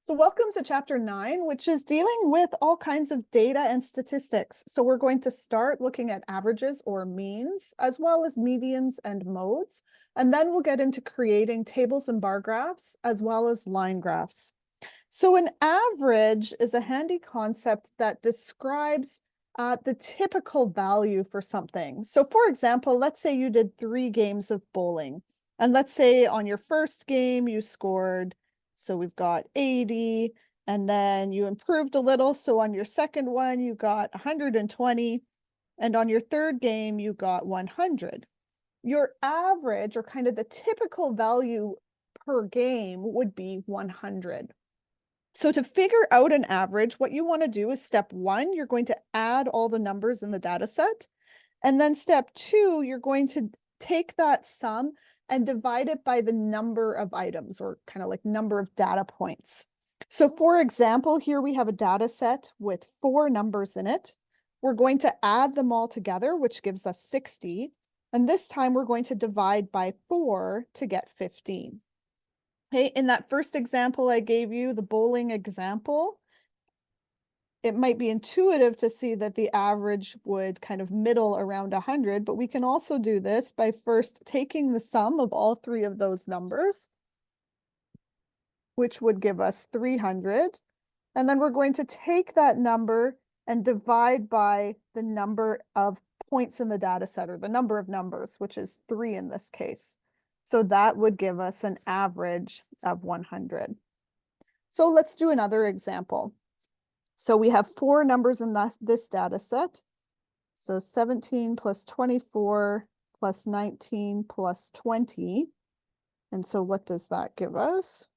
So welcome to chapter 9, which is dealing with all kinds of data and statistics. So we're going to start looking at averages or means, as well as medians and modes. And then we'll get into creating tables and bar graphs, as well as line graphs. So an average is a handy concept that describes the typical value for something. So for example, let's say you did 3 games of bowling. And let's say on your first game you scored, so we've got 80, and then you improved a little. So on your second one, you got 120, and on your third game, you got 100. Your average, or kind of the typical value per game, would be 100. So to figure out an average, what you want to do is step 1, you're going to add all the numbers in the data set. And then step 2, you're going to take that sum and divide it by the number of items, or kind of like number of data points. So for example, here we have a data set with 4 numbers in it. We're going to add them all together, which gives us 60. And this time we're going to divide by 4 to get 15. Okay, in that first example I gave you, the bowling example, it might be intuitive to see that the average would kind of middle around 100, but we can also do this by first taking the sum of all 3 of those numbers, which would give us 300. And then we're going to take that number and divide by the number of points in the data set, or the number of numbers, which is 3 in this case. So that would give us an average of 100. So let's do another example. So we have 4 numbers in this data set. So 17 plus 24 plus 19 plus 20. And so what does that give us?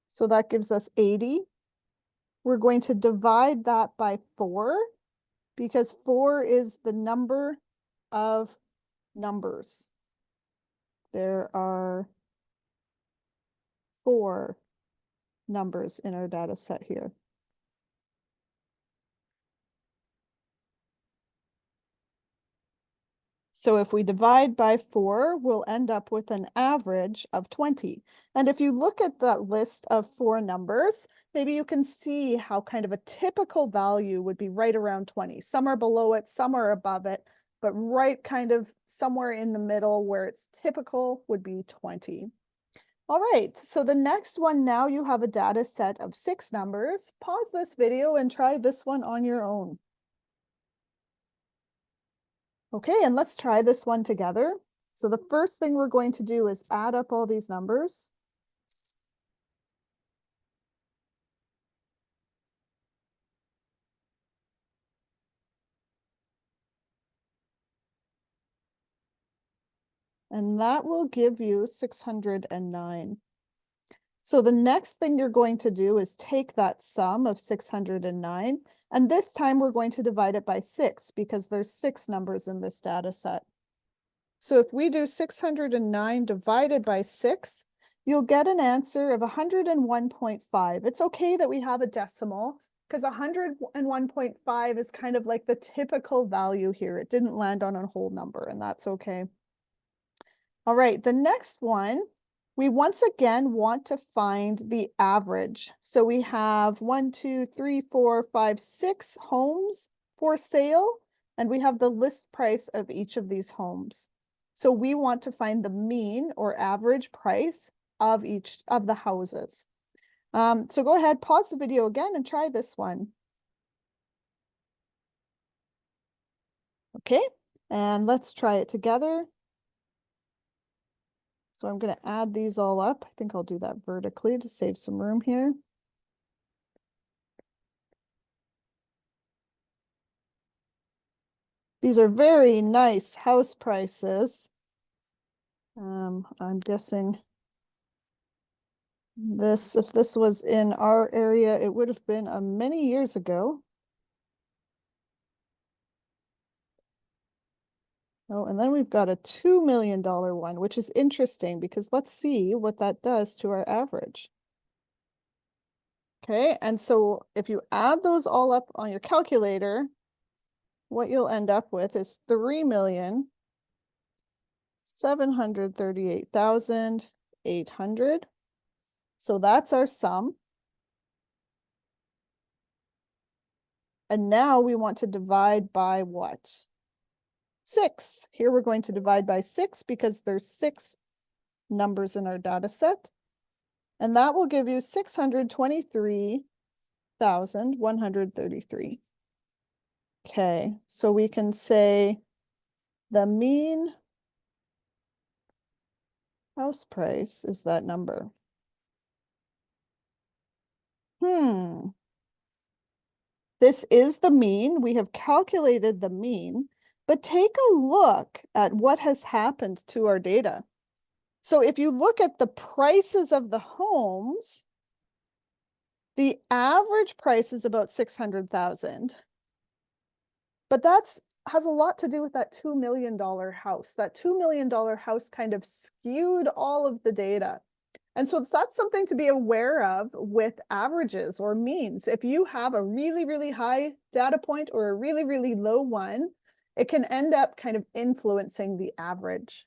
So that gives us 80. We're going to divide that by 4, because 4 is the number of numbers. There are 4 numbers in our data set here. So if we divide by 4, we'll end up with an average of 20. And if you look at that list of 4 numbers, maybe you can see how kind of a typical value would be right around 20. Some are below it, some are above it, but right kind of somewhere in the middle where it's typical would be 20. All right, so the next one, now you have a data set of 6 numbers. Pause this video and try this one on your own. Okay, and let's try this one together. So the first thing we're going to do is add up all these numbers. And that will give you 609. So the next thing you're going to do is take that sum of 609, and this time we're going to divide it by 6, because there's 6 numbers in this data set. So if we do 609 divided by 6, you'll get an answer of 101.5. It's okay that we have a decimal, because 101.5 is kind of like the typical value here. It didn't land on a whole number, and that's okay. All right, the next one, we once again want to find the average. So we have 1, 2, 3, 4, 5, 6 homes for sale, and we have the list price of each of these homes. So we want to find the mean or average price of each of the houses. So go ahead, pause the video again and try this one. Okay, and let's try it together. So I'm going to add these all up. I think I'll do that vertically to save some room here. These are very nice house prices. I'm guessing if this was in our area, it would have been many years ago. Oh, and then we've got a $2 million one, which is interesting, because let's see what that does to our average. Okay, and so if you add those all up on your calculator, what you'll end up with is 738,800. So that's our sum. And now we want to divide by what? 6. Here we're going to divide by 6 because there's 6 numbers in our data set. And that will give you 623,133. Okay, so we can say the mean house price is that number. This is the mean. We have calculated the mean, but take a look at what has happened to our data. So if you look at the prices of the homes, the average price is about 600,000. But that's has a lot to do with that $2 million house. That $2 million house kind of skewed all of the data. And so that's something to be aware of with averages or means. If you have a really, really high data point or a really, really low one, it can end up kind of influencing the average.